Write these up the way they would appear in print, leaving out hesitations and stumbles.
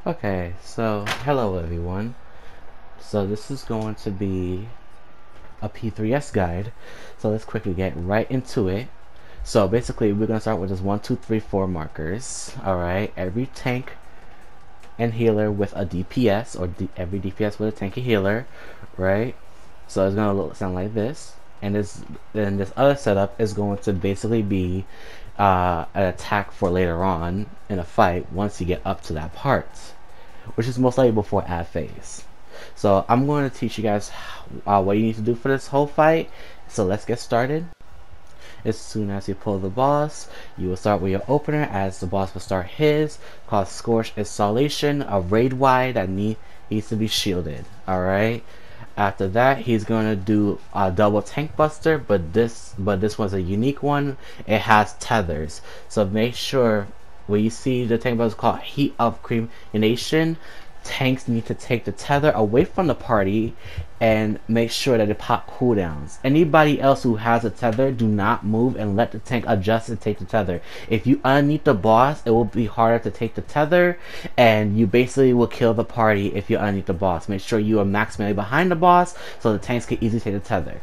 Okay, so hello everyone. So this is going to be a P3s guide. So let's quickly get right into it. So basically we're going to start with just 1, 2, 3, 4 markers. Alright, every tank and healer with a DPS, or every DPS with a tank and healer, right? So it's going to sound like this. And this other setup is going to basically be an attack for later on in a fight once you get up to that part, which is most likely before ad phase. So I'm going to teach you guys what you need to do for this whole fight. So let's get started. As soon as you pull the boss, you will start with your opener, as the boss will start his, called Scorch Installation, a raid wide that needs to be shielded. Alright. After that, he's going to do a double tank buster, but this one's a unique one. It has tethers, so make sure when you see the tank buster called Heat of Cremation, tanks need to take the tether away from the party and make sure that it pop cooldowns. Anybody else who has a tether, do not move and let the tank adjust and take the tether. If you unneat the boss, it will be harder to take the tether, and you basically will kill the party if you unneat the boss. Make sure you are maximally behind the boss so the tanks can easily take the tether.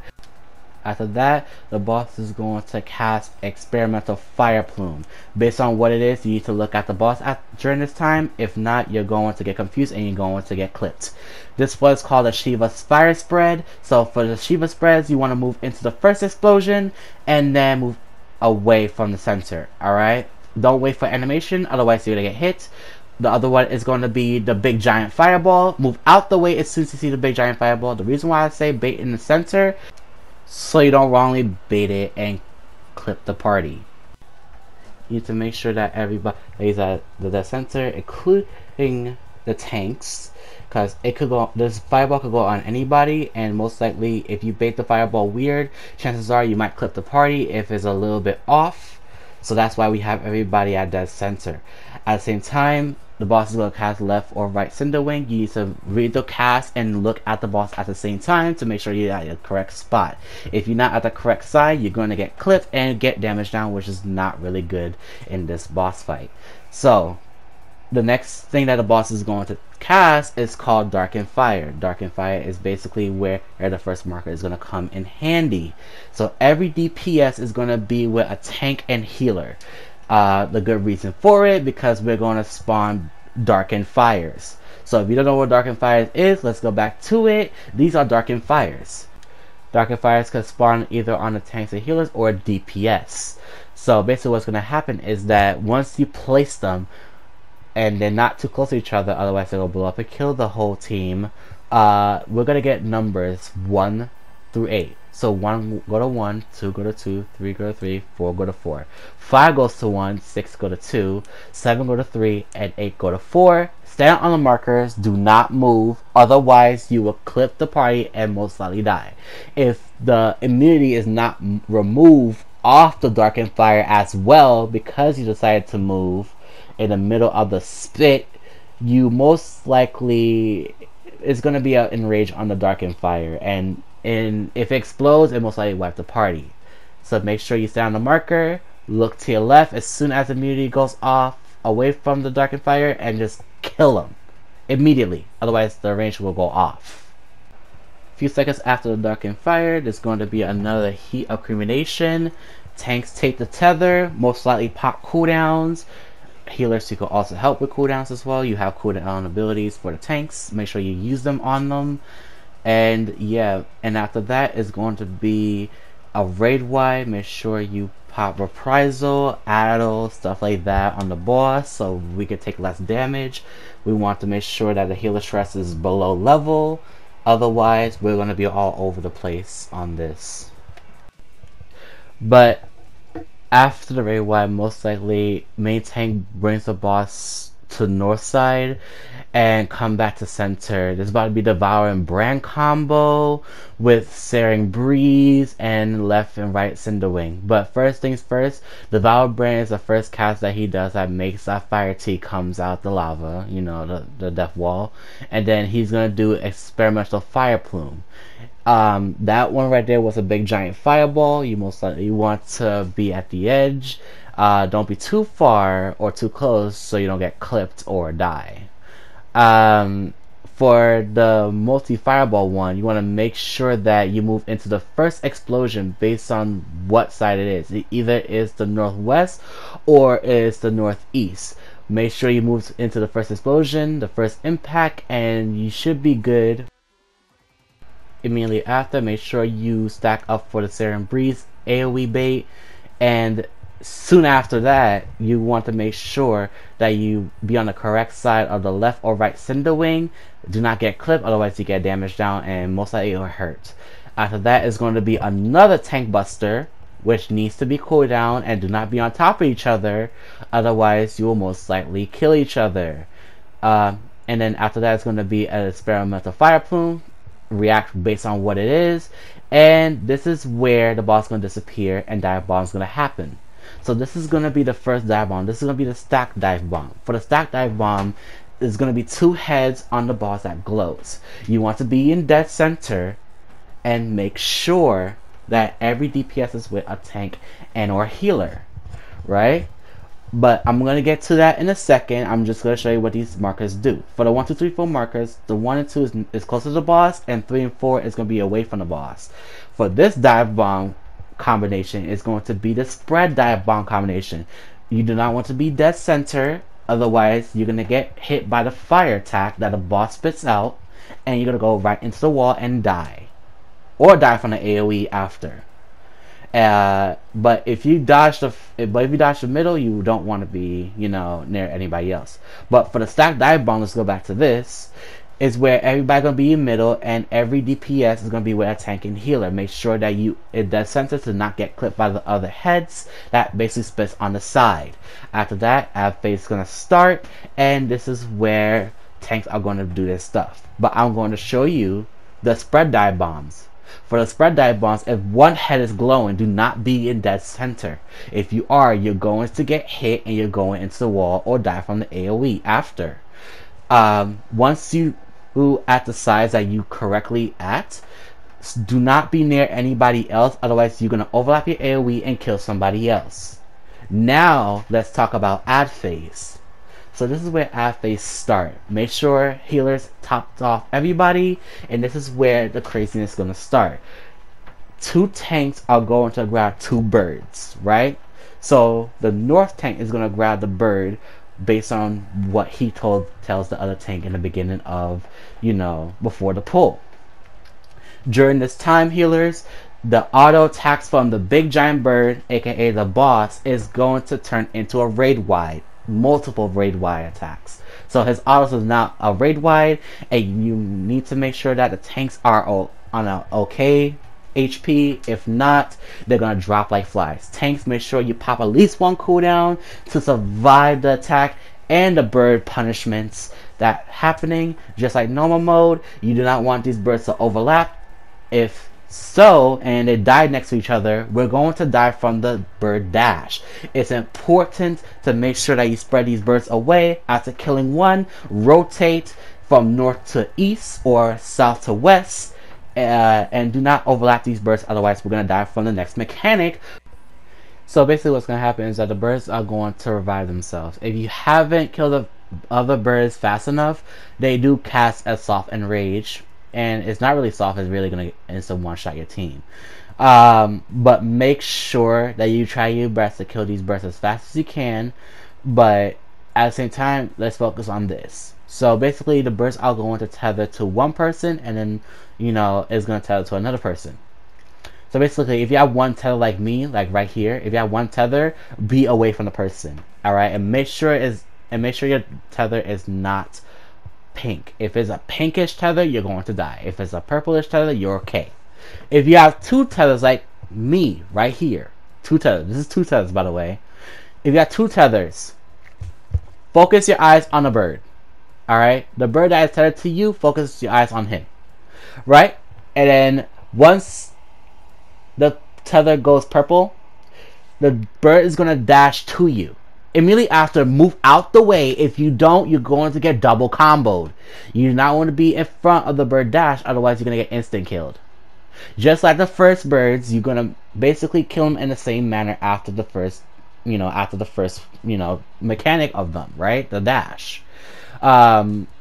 After that, the boss is going to cast Experimental Fire Plume. Based on what it is, you need to look at the boss during this time. If not, you're going to get confused and you're going to get clipped. This was called a Shiva Fire Spread. So for the Shiva spreads, you want to move into the first explosion and then move away from the center. Alright? Don't wait for animation, otherwise you're going to get hit. The other one is going to be the big giant fireball. Move out the way as soon as you see the big giant fireball. The reason why I say bait in the center, so you don't wrongly bait it and clip the party. You need to make sure that everybody is at the center, including the tanks, because it could go. This fireball could go on anybody, and most likely, if you bait the fireball weird, chances are you might clip the party if it's a little bit off. So that's why we have everybody at that center. At the same time, the boss is going to cast left or right cinder wing. You need to read the cast and look at the boss at the same time to make sure you're at the correct spot. If you're not at the correct side, you're going to get clipped and get damage down, which is not really good in this boss fight. So the next thing that the boss is going to cast is called Darkened Fire. Darkened Fire is basically where the first marker is going to come in handy. So every DPS is going to be with a tank and healer. The good reason for it, because we're going to spawn Darkened Fires. So if you don't know what Darkened Fires is, let's go back to it. These are Darkened Fires. Darkened Fires can spawn either on the tanks and healers or DPS. So basically what's going to happen is that once you place them, and they're not too close to each other, otherwise they'll blow up and kill the whole team, we're going to get numbers 1 through 8. So 1 go to 1, 2 go to 2, 3 go to 3, 4 go to 4. 5 goes to 1, 6 go to 2, 7 go to 3, and 8 go to 4. Stand on the markers, do not move, otherwise you will clip the party and most likely die. If the immunity is not removed off the Darkened Fire as well, because you decided to move in the middle of the spit, you most likely is going to be enraged on the Darkened Fire, and if it explodes, it most likely wipe the party. So make sure you stay on the marker, look to your left as soon as immunity goes off away from the Darkened Fire, and just kill them immediately, otherwise the range will go off. A few seconds after the Darkened Fire, there's going to be another Heat of Cremation. Tanks take the tether, most likely pop cooldowns. Healers, you can also help with cooldowns as well. You have cooldown abilities for the tanks, make sure you use them on them. And yeah, and after that is going to be a raid wide. Make sure you pop reprisal, addle, stuff like that on the boss so we can take less damage. We want to make sure that the healer stress is below level, otherwise we're going to be all over the place on this. But after the raid wide, most likely main tank brings the boss to north side and come back to center. There's about to be Devouring Brand combo with Searing Breeze and left and right Cinderwing. But first things first, Devouring Brand is the first cast that he does that makes that fire tea comes out the lava, you know, the death wall. And then he's gonna do Experimental Fire Plume. That one right there was a big giant fireball. You most likely want to be at the edge. Don't be too far or too close so you don't get clipped or die. For the multi-fireball one, you want to make sure that you move into the first explosion based on what side it is. It either is the northwest or is the northeast. Make sure you move into the first explosion, the first impact, and you should be good. Immediately after, make sure you stack up for the Serum Breeze AoE bait, and soon after that, you want to make sure that you be on the correct side of the left or right cinder wing. Do not get clipped, otherwise you get damaged down and most likely it will hurt. After that is going to be another tank buster, which needs to be cooled down, and do not be on top of each other, otherwise you will most likely kill each other. And then after that is going to be an experimental fire plume. React based on what it is, and this is where the boss is going to disappear and dive bomb is going to happen. So this is going to be the first dive bomb. This is going to be the stack dive bomb. For the stack dive bomb, there's going to be 2 heads on the boss that glows. You want to be in dead center and make sure that every DPS is with a tank and or healer, right? But I'm going to get to that in a second. I'm just going to show you what these markers do. For the 1, 2, 3, 4 markers, the 1 and 2 is close to the boss, and 3 and 4 is going to be away from the boss. For this dive bomb combination, it's going to be the spread dive bomb combination. You do not want to be dead center, otherwise you're going to get hit by the fire attack that the boss spits out, and you're going to go right into the wall and die. Or die from the AoE after. But if you dodge the middle, you don't want to be, near anybody else. But for the stack dive bomb, let's go back to this. Is where everybody's gonna be in middle, and every DPS is gonna be with a tank and healer. Make sure that it does center to not get clipped by the other heads that basically spits on the side. After that, Av phase is gonna start, and this is where tanks are going to do their stuff. But I'm going to show you the spread dive bombs. For the spread dive bombs, if one head is glowing, do not be in dead center. If you are, you're going to get hit and you're going into the wall or die from the AoE after. Once you at the size that you correctly at, do not be near anybody else, otherwise you're going to overlap your AoE and kill somebody else. Now let's talk about ad phase. So this is where ad phase start. Make sure healers topped off everybody, and this is where the craziness is going to start. 2 tanks are going to grab 2 birds, right? So the north tank is going to grab the bird based on what he tells the other tank in the beginning of, before the pull. During this time, healers, the auto attacks from the big giant bird, aka the boss, is going to turn into a raid wide. Multiple raid wide attacks. So his autos is not a raid wide, and you need to make sure that the tanks are on a okay HP. If not, they're gonna drop like flies. Tanks, make sure you pop at least 1 cooldown to survive the attack and the bird punishments that happening. Just like normal mode, you do not want these birds to overlap. If so, and they die next to each other, we're going to die from the bird dash. It's important to make sure that you spread these birds away. After killing one, rotate from north to east or south to west, and do not overlap these birds, otherwise we're going to die from the next mechanic. So basically what's going to happen is that the birds are going to revive themselves. If you haven't killed the other birds fast enough, they do cast a soft enrage. And it's not really soft, it's really going to instant one-shot your team. But make sure that you try your best to kill these birds as fast as you can. But at the same time, let's focus on this. So basically, the birds are going to tether to one person, and then, it's going to tether to another person. So basically, if you have one tether like me, like right here, if you have one tether, be away from the person. Alright? And make sure your tether is not pink. If it's a pinkish tether, you're going to die. If it's a purplish tether, you're okay. If you have 2 tethers like me right here, 2 tethers, this is 2 tethers by the way. If you have 2 tethers, focus your eyes on the bird. Alright? The bird that is tethered to you, focus your eyes on him. Right? And then once the tether goes purple, the bird is going to dash to you. Immediately after, move out the way. If you don't, you're going to get double comboed. You do not want to be in front of the bird dash, otherwise you're going to get instant killed. Just like the first birds, you're going to basically kill them in the same manner after the first, mechanic of them, right? The dash.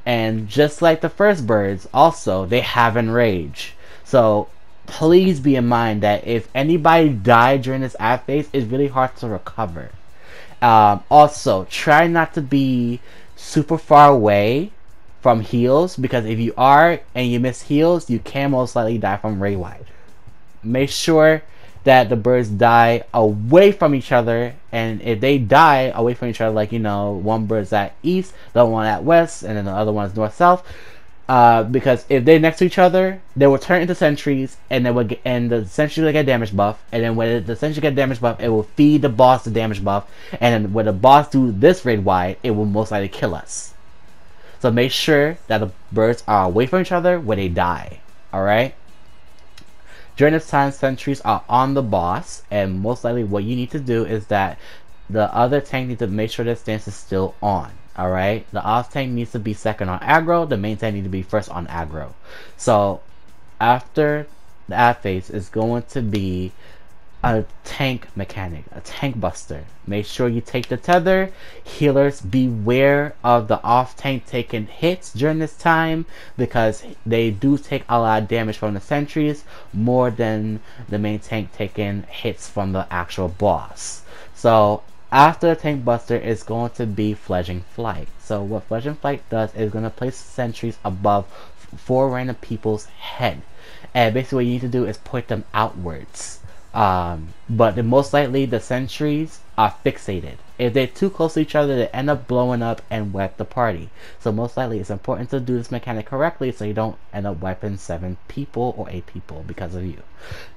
And just like the first birds, also, they have enrage. So please be in mind that if anybody died during this ad phase, it's really hard to recover. Also, try not to be super far away from heals, because if you are and you miss heals, you can most likely die from ray wide. Make sure that the birds die away from each other, and if they die away from each other, like, you know, one bird's at east, the other one at west, and then the other one is north south, because if they're next to each other, they will turn into sentries, and the sentry will get damage buff, and then when the sentry get damage buff, it will feed the boss the damage buff, and then when the boss do this raid wide, it will most likely kill us. So make sure that the birds are away from each other when they die. Alright? During this time, sentries are on the boss, and most likely what you need to do is that the other tank needs to make sure their stance is still on. Alright? The off tank needs to be second on aggro, the main tank needs to be first on aggro. So, after the ad phase is going to be a tank mechanic, a tank buster. Make sure you take the tether. Healers, beware of the off tank taking hits during this time, because they do take a lot of damage from the sentries, more than the main tank taking hits from the actual boss. So after the tank buster is going to be Fledging Flight. So what Fledging Flight does is going to place sentries above 4 random people's head, and basically what you need to do is point them outwards. But most likely the sentries are fixated. If they're too close to each other, they end up blowing up and wipe the party. So most likely it's important to do this mechanic correctly, so you don't end up wiping 7 people or 8 people because of you.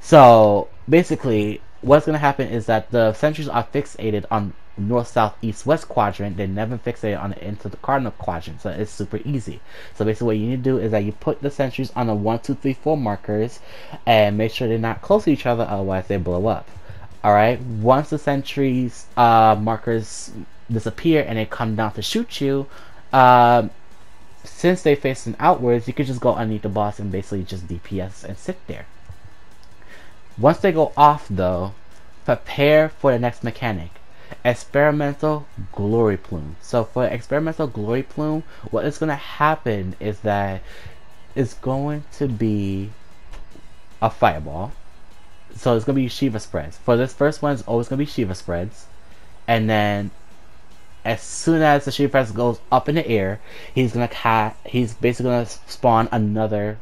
So basically what's going to happen is that the sentries are fixated on north, south, east, west quadrant. They're never fixated on the into the cardinal quadrant, so it's super easy. So basically what you need to do is that you put the sentries on the 1, 2, 3, 4 markers, and make sure they're not close to each other, otherwise they blow up. Alright, once the sentries markers disappear and they come down to shoot you, since they're facing outwards, you can just go underneath the boss and basically just DPS and sit there. Once they go off though, prepare for the next mechanic. Experimental Glory Plume. So for Experimental Glory Plume, what is going to happen is that it's going to be a fireball. So it's going to be Shiva spreads. For this first one, it's always going to be Shiva spreads. And then as soon as the Shiva spreads goes up in the air, he's basically going to spawn another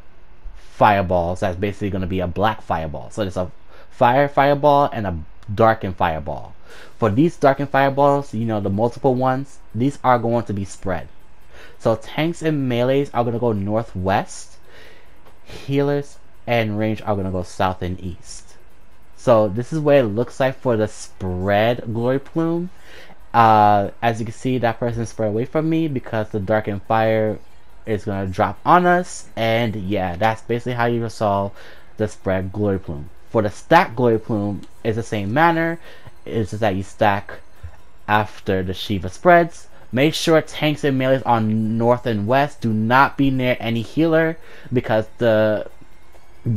fireball. So that's basically going to be a black fireball. So there's a fire fireball and a darkened fireball. For these darkened fireballs, you know, the multiple ones, these are going to be spread. So tanks and melees are going to go northwest. Healers and range are going to go south and east. So this is what it looks like for the spread Glory Plume. As you can see, that person spread away from me because the Darkened Fire is going to drop on us. And yeah, that's basically how you resolve the spread Glory Plume. For the stack Glory Plume, it's the same manner. It's just that you stack after the Shiva spreads. Make sure tanks and melees on north and west. Do not be near any healer, because the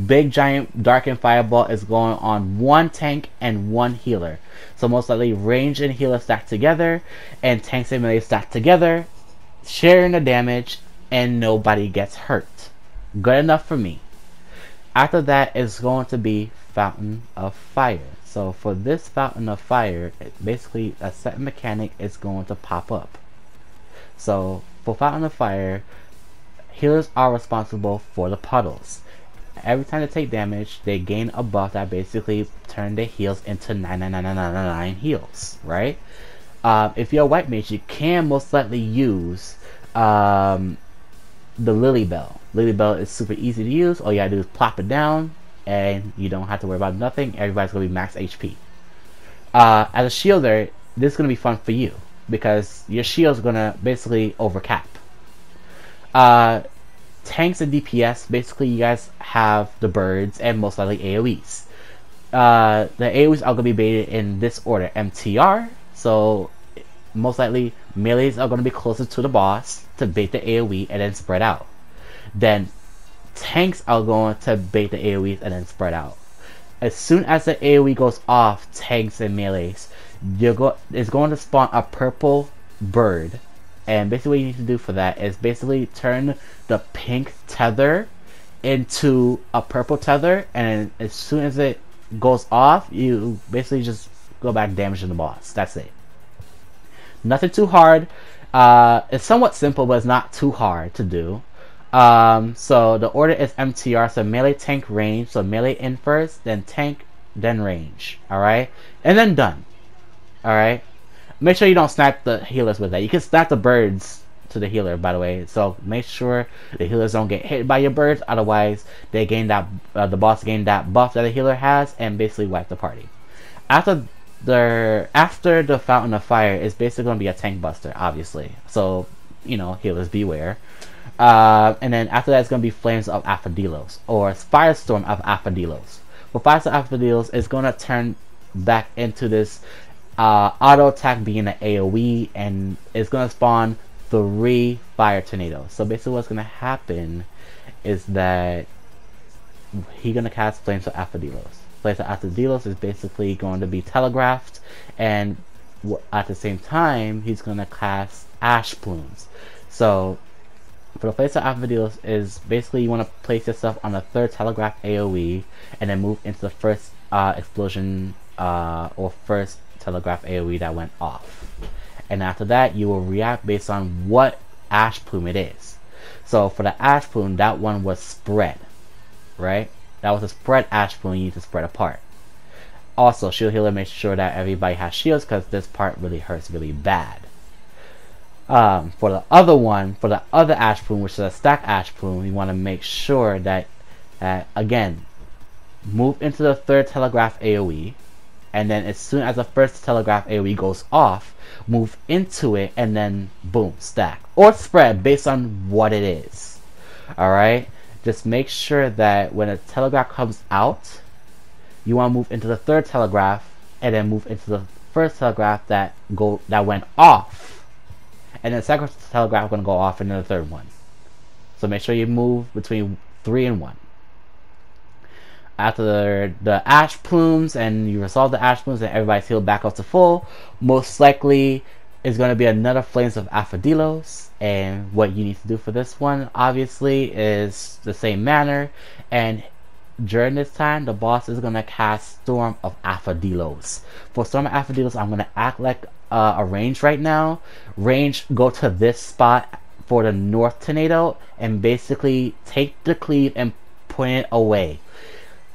big giant Darkened Fireball is going on 1 tank and 1 healer. So most likely range and healer stack together, and tanks and melees stack together, sharing the damage, and nobody gets hurt. Good enough for me. After that is going to be Fountain of Fire. So for this Fountain of Fire, basically a set mechanic is going to pop up. So for Fountain of Fire, healers are responsible for the puddles. Every time they take damage, they gain a buff that basically turn their heals into 99999 heals, right? If you're a white mage, you can most likely use the Lily Bell. Lily Bell is super easy to use. All you gotta do is plop it down, and you don't have to worry about nothing. Everybody's gonna be max HP. As a shielder, this is gonna be fun for you because your shield's gonna basically overcap. Tanks and DPS, basically you guys have the birds and most likely AoEs. The AoEs are gonna be baited in this order: MTR. So most likely melees are gonna be closer to the boss to bait the AoE and then spread out. Then tanks are going to bait the AoEs and then spread out. As soon as the AoE goes off tanks and melees, it's going to spawn a purple bird And basically what you need to do for that is basically turn the pink tether into a purple tether, and as soon as it goes off, you basically just go back damaging the boss. That's it. Nothing too hard. It's somewhat simple, but it's not too hard to do. So the order is MTR, so melee, tank, range. So melee in first, then tank, then range. Alright? And then done. Alright? Make sure you don't snap the healers with that. You can snap the birds to the healer, by the way. So make sure the healers don't get hit by your birds. Otherwise, they gain that the boss gain that buff that the healer has and basically wipe the party. After the Fountain of Fire is basically going to be a tank buster, obviously. So, you know, healers beware. And then after that, it's going to be Flames of Affadilos, or Firestorm of Affadilos. For Firestorm of Affadilos, it's going to turn back into this auto attack being an AoE, and it's going to spawn 3 fire tornadoes. So basically what's going to happen is that he's going to cast Flames of Affadilos. Flames of Affadilos is basically going to be telegraphed, and at the same time he's going to cast Ash Plumes. So for the Flames of Affadilos is basically you want to place yourself on the 3rd telegraph AoE and then move into the first explosion or first telegraph AoE that went off. And after that, you will react based on what Ash Plume it is. So for the Ash Plume, that one was spread, right? That was a spread Ash Plume you need to spread apart. Also, Shield Healer makes sure that everybody has shields because this part really hurts really bad. For the other one, for the other Ash Plume, which is a stack Ash Plume, you want to make sure that, again, move into the 3rd telegraph AoE. And then as soon as the first telegraph AoE goes off, move into it and then boom, stack. Or spread based on what it is. Alright? Just make sure that when a telegraph comes out, you want to move into the 3rd telegraph and then move into the first telegraph that went off. And then the second telegraph is going to go off and then the 3rd one. So make sure you move between 3 and 1. After the Ash Plumes and you resolve the Ash Plumes and everybody's healed back up to full, most likely is going to be another Flames of Affadilos. And what you need to do for this one, obviously, is the same manner. And during this time, the boss is going to cast Storm of Affadilos. For Storm of Affadilos, I'm going to act like a range right now. Range, go to this spot for the North Tornado and basically take the cleave and point it away.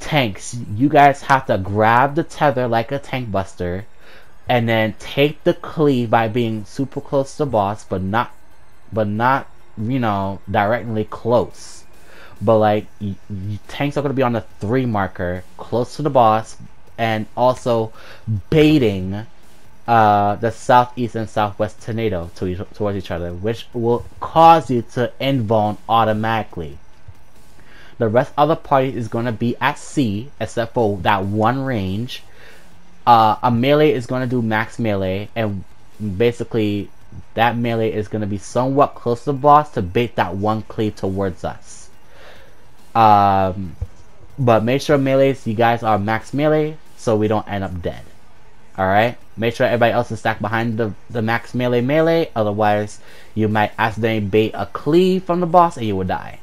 Tanks, you guys have to grab the tether like a tank buster and then take the cleave by being super close to the boss, but not you know, directly close. But like tanks are going to be on the 3 marker close to the boss and also baiting the southeast and southwest tornado towards each other, which will cause you to invuln automatically. The rest of the party is going to be at C, except for that one range. A melee is going to do max melee, and basically that melee is going to be somewhat close to the boss to bait that one cleave towards us. But make sure melees, you guys are max melee, so we don't end up dead. Alright? Make sure everybody else is stacked behind the max melee, otherwise you might accidentally bait a cleave from the boss and you will die.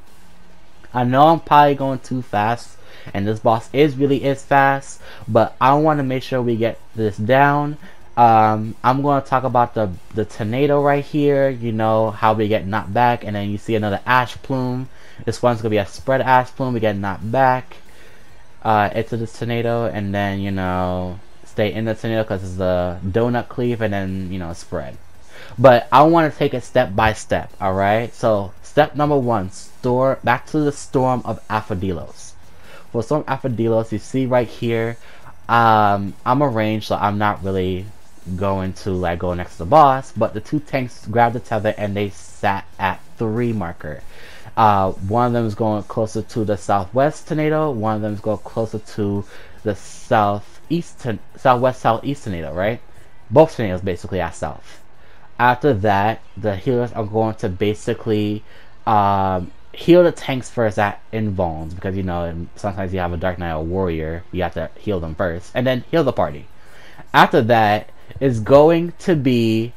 I know I'm probably going too fast, and this boss really is fast, but I want to make sure we get this down. I'm going to talk about the tornado right here, you know, how we get knocked back, and then you see another Ash Plume. This one's going to be a spread Ash Plume, we get knocked back into this tornado, and then, you know, stay in the tornado because it's the donut cleave, and then, you know, spread. But I want to take it step by step, alright? So, step number 1, back to the Storm of Affadilos. For Storm of Affadilos, you see right here, I'm a range, so I'm not really going to like go next to the boss, but the 2 tanks grabbed the tether and they sat at 3 marker. One of them is going closer to the southwest tornado, one of them is going closer to the southwest southeast tornado, right? Both tornadoes basically at south. After that, the healers are going to basically heal the tanks first at invulns, because you know sometimes you have a Dark Knight or Warrior, you have to heal them first, and then heal the party. After that is going to be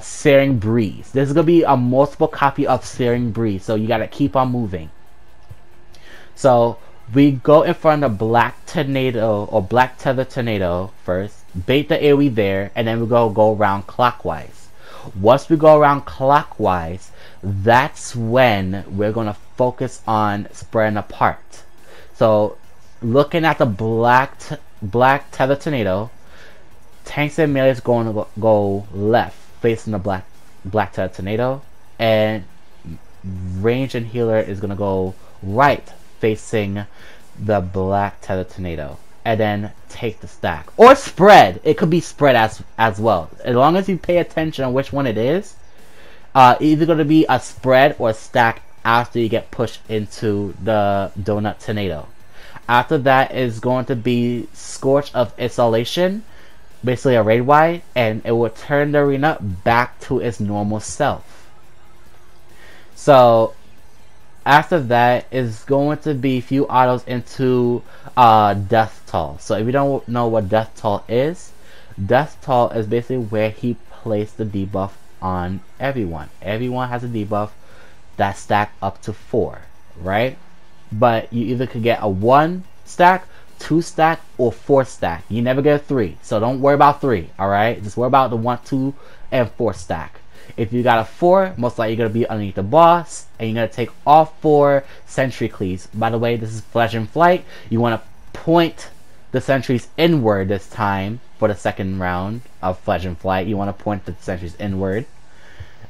Searing Breeze. This is gonna be a multiple copy of Searing Breeze, so you gotta keep on moving. So we go in front of Black Tornado or Black Tether Tornado first, bait the AoE there, and then we go around clockwise. Once we go around clockwise, that's when we're gonna focus on spreading apart. So looking at the Black Tether Tornado, tanks and melee is going to go left, facing the Black Tether Tornado, and range and healer is going to go right, facing the Black Tether Tornado, and then take the stack. Or spread. It could be spread as well. As long as you pay attention on which one it is, either going to be a spread or a stack after you get pushed into the Donut Tornado. After that is going to be Scorch of Isolation, basically a raid wide, and it will turn the arena back to its normal self. So after that is going to be a few autos into Death Toll. So if you don't know what Death Toll is basically where he placed the debuff on everyone. Everyone has a debuff that stack up to 4, right? But you either could get a 1 stack, 2 stack, or 4 stack. You never get a 3, so don't worry about 3, alright? Just worry about the 1, 2, and 4 stack. If you got a 4, most likely you're going to be underneath the boss, and you're going to take all 4 sentry cleaves. By the way, this is Fledging Flight. You want to point the sentries inward this time for the second round of Fledging Flight. You want to point the sentries inward.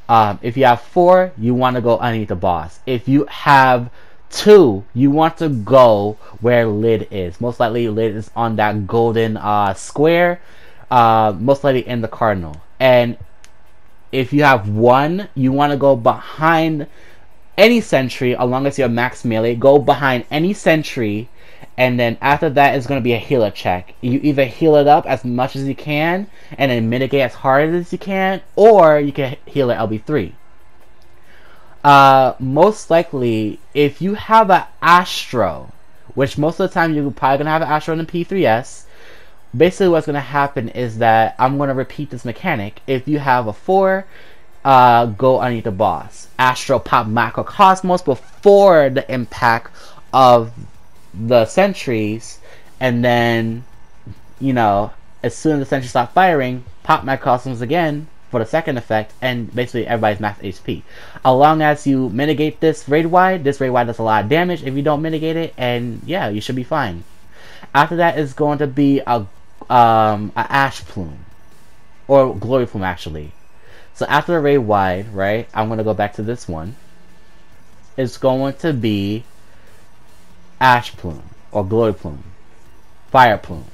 If you have 4, you want to go underneath the boss. If you have 2, you want to go where Lid is. Most likely Lid is on that golden square, most likely in the cardinal. And if you have 1, you want to go behind any sentry, as long as you're max melee. Go behind any sentry, and then after that is going to be a healer check. You either heal it up as much as you can, and then mitigate as hard as you can, or you can heal it LB3. Most likely, if you have an Astro, which most of the time you're probably going to have an Astro in the P3s, basically what's going to happen is that I'm going to repeat this mechanic. If you have a 4, go underneath the boss. Astro pop Macrocosmos before the impact of the sentries, and then, you know, as soon as the sentries stop firing, pop Macrocosmos again for the second effect, and basically everybody's max HP. As long as you mitigate this raid wide does a lot of damage if you don't mitigate it, and yeah, you should be fine. After that is going to be a Ash Plume, or Glory Plume actually. So after the raid wide, right, I'm going to go back to this one. It's going to be Ash Plume, or Glory Plume, Fire Plume.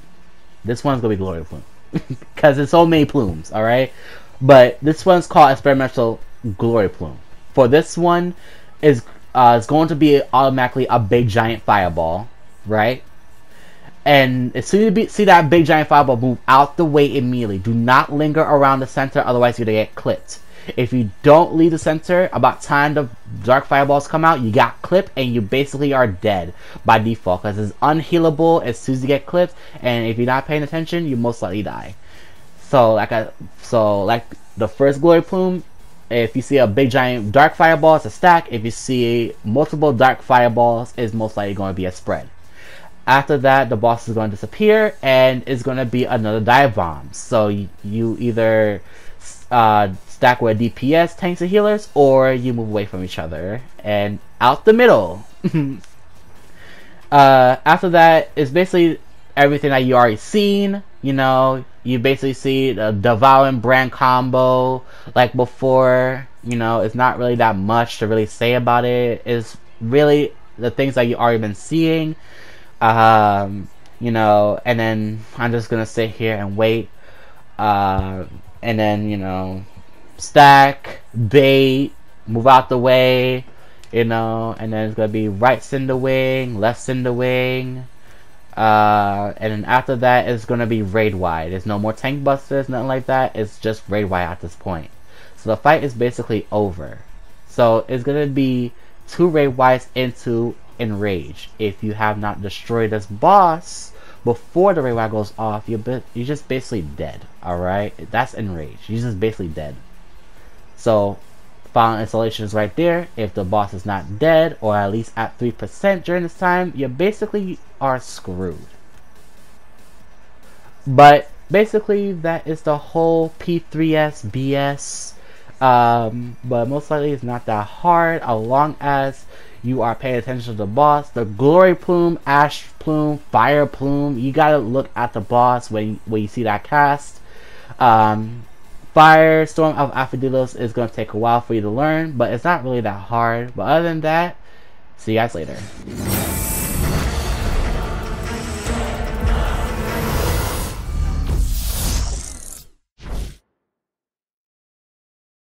This one's going to be Glory Plume, because there's so many plumes, alright? But this one's called Experimental Glory Plume. For this one, is going to be automatically a big giant fireball, right? And as soon as you see that big giant fireball, move out the way immediately. Do not linger around the center, otherwise you're going to get clipped. If you don't leave the center, about time the dark fireballs come out, you got clipped and you basically are dead by default, because it's unhealable as soon as you get clipped, and if you're not paying attention, you most likely die. So like the first Glory Plume, if you see a big giant dark fireball, it's a stack. If you see multiple dark fireballs, it's most likely going to be a spread. After that, the boss is going to disappear, and it's going to be another dive bomb. So you either stack with DPS, tanks, and healers, or you move away from each other and out the middle. After that is basically everything that you already seen. You know, you basically see the Devouring Brand combo like before. You know, it's not really that much to really say about it. It's really the things that you already been seeing. You know, and then I'm just gonna sit here and wait. And then, you know, stack, bait, move out the way, you know, and then it's gonna be right Cinder Wing, left Cinder Wing, and then after that it's gonna be raid wide. There's no more tank busters, nothing like that. It's just raid wide at this point. So the fight is basically over. So it's gonna be 2 raid wides into Enrage. If you have not destroyed this boss before the radar goes off, you're just basically dead. Alright? That's enraged. You're just basically dead. So, final installation is right there. If the boss is not dead, or at least at 3% during this time, you basically are screwed. But basically, that is the whole P3s BS. But most likely it's not that hard, as long as you are paying attention to the boss. The Glory Plume, Ash Plume, Fire Plume, you gotta look at the boss when you see that cast. Firestorm of Affadilos is going to take a while for you to learn, but it's not really that hard. But other than that, see you guys later.